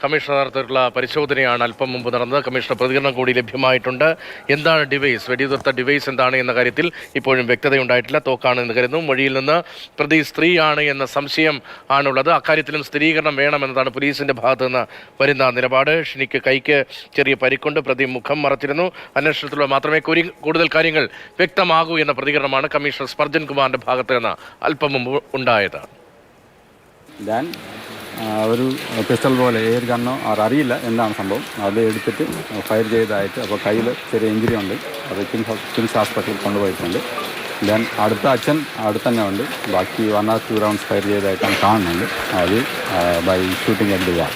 Commissioner നടത്തിയിട്ടുള്ള പരിശോധനയാണ് അല്പം മുമ്പ് നടന്നത്. കമ്മീഷണർ പ്രതികരണം കൂടി ലഭ്യമായിട്ടുണ്ട്. എന്താണ് ഡിവൈസ്, വെടിയുതിർത്ത ഡിവൈസ് എന്താണ് എന്ന കാര്യത്തിൽ ഇപ്പോഴും വ്യക്തതയുണ്ടായിട്ടില്ല. തോക്കാണ് എന്ന് കരുതുന്നു. മൊഴിയിൽ നിന്ന് പ്രതി സ്ത്രീയാണ് എന്ന സംശയം ആണുള്ളത്. അക്കാര്യത്തിലും സ്ഥിരീകരണം വേണമെന്നതാണ് പോലീസിന്റെ ഭാഗത്തു നിന്ന് വരുന്ന നിലപാട്. ഷിനിക്ക് കൈക്ക് ചെറിയ പരിക്കുണ്ട്. പ്രതി മുഖം മറച്ചിരുന്നു. അന്വേഷണത്തിലൂടെ മാത്രമേ കൂടുതൽ കാര്യങ്ങൾ വ്യക്തമാകൂ എന്ന പ്രതികരണമാണ് കമ്മീഷണർ സ്പർജൻ കുമാറിന്റെ ഭാഗത്ത് നിന്ന് അല്പം മുമ്പ് ഉണ്ടായത്. ഞാൻ ഒരു പിസ്റ്റൾ പോലെ എയർ ഗണ്ണോ അറിയില്ല എന്താണ് സംഭവം, അത് എടുത്തിട്ട് ഫയർ ചെയ്തതായിട്ട്. അപ്പോൾ കയ്യിൽ ചെറിയ ഇഞ്ചുറി ഉണ്ട്. അത് കിംസ് ഹോസ്പിറ്റലിൽ കൊണ്ടുപോയിട്ടുണ്ട്. ദെൻ അടുത്ത അച്ഛൻ അടുത്ത് തന്നെ ഉണ്ട്. ബാക്കി 1 or 2 റൗണ്ട്സ് ഫയർ ചെയ്തതായിട്ടാണ് കാണുന്നുണ്ട്. അത് by shooting at the wall.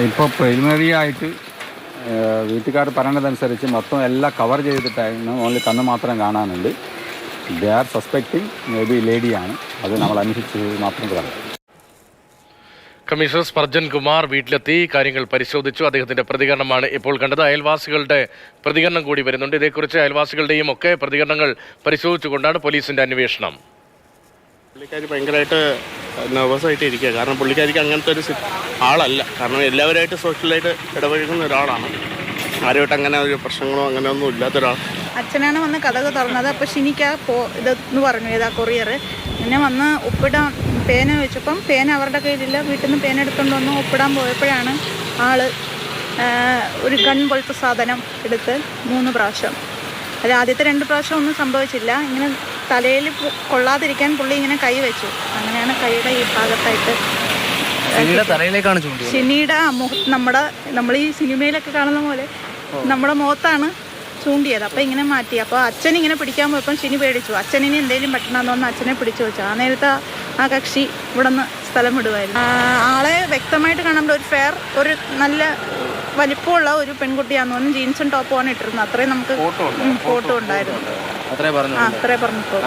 ഇപ്പോൾ പ്രിലിമിനറി ആയിട്ട് വീട്ടുകാർ പറയുന്നതനുസരിച്ച് മൊത്തം എല്ലാം കവർ ചെയ്തിട്ടായിരുന്നു. ഓൺലി കണ്ണ് മാത്രം കാണാനുണ്ട്. They are suspecting may be ലേഡിയാണ്. അത് നമ്മൾ അന്വേഷിച്ച് മാത്രം പറയാം. കമ്മീഷണർ സ്പർജൻ കുമാർ വീട്ടിലെത്തി കാര്യങ്ങൾ പരിശോധിച്ചു. അദ്ദേഹത്തിന്റെ പ്രതികരണമാണ് ഇപ്പോൾ കണ്ടത്. അയൽവാസികളുടെ പ്രതികരണം കൂടി വരുന്നുണ്ട്. ഇതേക്കുറിച്ച് അയൽവാസികളുടെയും ഒക്കെ പ്രതികരണങ്ങൾ പരിശോധിച്ചുകൊണ്ടാണ് പോലീസിന്റെ അന്വേഷണം. പുള്ളിക്കാരി ഭയങ്കരമായിട്ട് നെർവസായിട്ട് ഇരിക്കുക. കാരണം പുള്ളിക്കാരിക്ക് അങ്ങനത്തെ ഒരു ആളല്ല. കാരണം എല്ലാവരുമായിട്ട് സോഷ്യലായിട്ട് ഇടപഴകുന്ന ഒരാളാണ്. ആരുമായിട്ട് അങ്ങനെ ഒരു പ്രശ്നങ്ങളോ അങ്ങനെയൊന്നും ഇല്ലാത്തൊരാൾ. അച്ഛനാണ് വന്ന് കഥക് തുറന്നത്. അപ്പോൾ ഷിനിക്ക ഇതെന്ന് പറഞ്ഞു, ഏതാ കൊറിയർ. പിന്നെ വന്ന് ഒപ്പിടാൻ പേന വെച്ചപ്പം പേന അവരുടെ കയ്യിലില്ല. വീട്ടിൽ നിന്ന് പേന എടുത്തുകൊണ്ട് വന്ന് ഒപ്പിടാൻ പോയപ്പോഴാണ് ആള് ഒരു ഗൺ പോലത്തെ സാധനം എടുത്ത് 3 പ്രാവശ്യം, അത് ആദ്യത്തെ 2 പ്രാവശ്യം ഒന്നും സംഭവിച്ചില്ല. ഇങ്ങനെ തലയിൽ കൊള്ളാതിരിക്കാൻ പുള്ളി ഇങ്ങനെ കൈ വെച്ചു. അങ്ങനെയാണ് കൈയുടെ ഈ ഭാഗത്തായിട്ട് ഷിനിയുടെ നമ്മൾ ഈ സിനിമയിലൊക്കെ കാണുന്ന പോലെ നമ്മുടെ മുഖത്താണ് ചൂണ്ടിയത്. അപ്പോൾ ഇങ്ങനെ മാറ്റി. അപ്പോൾ അച്ഛൻ ഇങ്ങനെ പിടിക്കാൻ പോയപ്പം ഷിനി പേടിച്ചു. അച്ഛനിനി എന്തെങ്കിലും പറ്റണമെന്ന് പറഞ്ഞ് അച്ഛനെ പിടിച്ചു വെച്ചു. ആ നേരത്തെ ആ കക്ഷി ഇവിടെ നിന്ന് സ്ഥലം വിടുമായിരുന്നു. ആളെ വ്യക്തമായിട്ട് കാണുമ്പോൾ ഒരു നല്ല വലിപ്പമുള്ള ഒരു പെൺകുട്ടിയാന്ന് തോന്നുന്നു. ജീൻസും ടോപ്പുമാണ് ഇട്ടിരുന്നത്. അത്രയും നമുക്ക് ഫോട്ടോ ഉണ്ടായിരുന്നു. അത്രേ പറഞ്ഞിട്ടുള്ളൂ.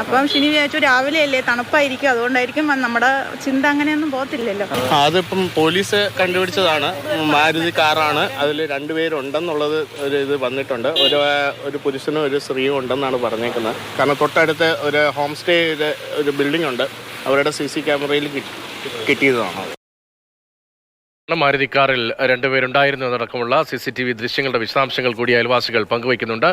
അപ്പം ഷിനി വിചാരിച്ചു രാവിലെ അല്ലേ, തണുപ്പായിരിക്കും, അതുകൊണ്ടായിരിക്കും. നമ്മുടെ ചിന്ത അങ്ങനെയൊന്നും പോകത്തില്ലല്ലോ. അതിപ്പം പോലീസ് കണ്ടുപിടിച്ചതാണ്. മാരുതി കാറാണ്. അതിൽ 2 പേരുണ്ടെന്നുള്ളത് ഒരു ഇത് വന്നിട്ടുണ്ട്. ഒരു പുരുഷനും ഒരു സ്ത്രീയും ഉണ്ടെന്നാണ് പറഞ്ഞേക്കുന്നത്. കാരണം തൊട്ടടുത്ത് ഒരു ഹോം സ്റ്റേ ഒരു ബിൽഡിംഗ് ഉണ്ട്. അവരുടെ CC ക്യാമറയിൽ കിട്ടിയതാണ്. മാരുതി കാറിൽ 2 പേരുണ്ടായിരുന്നു എന്നടക്കമുള്ള CCTV ദൃശ്യങ്ങളുടെ വിശദാംശങ്ങൾ കൂടി അയൽവാസികൾ പങ്കുവയ്ക്കുന്നുണ്ട്.